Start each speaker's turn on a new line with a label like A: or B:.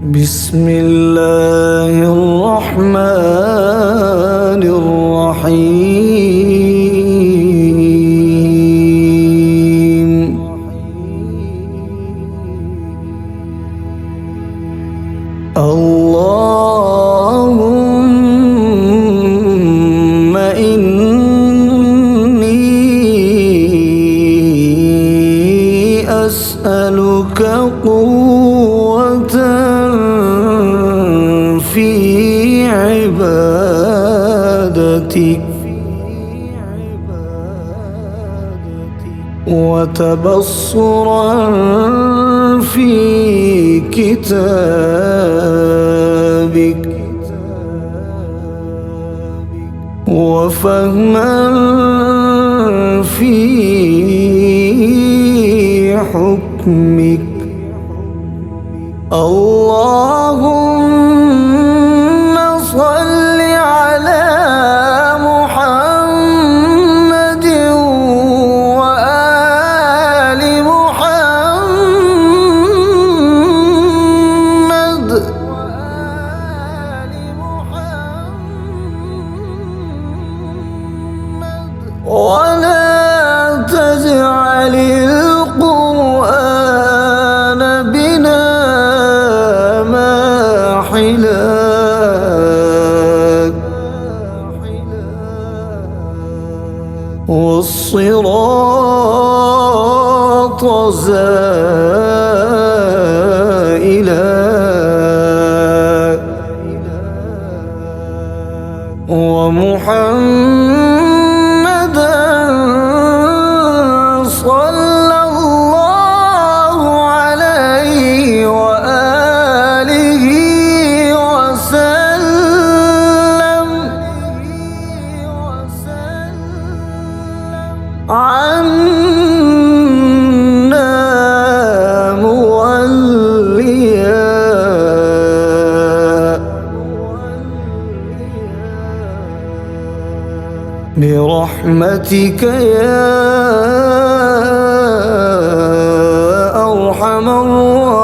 A: بسم الله الرحمن الرحيم. اللهم إني أسألك قوة في عبادتك وتبصرا في كتابك وفهما في حكمك. اللهم صل على محمد وآل محمد ولا تجعل القرآن بنا ماحلا والصراط زائلا ومحمدا صلى الله عليه وآله وسلم عنا موليا برحمتك يا أرحم الراحمين.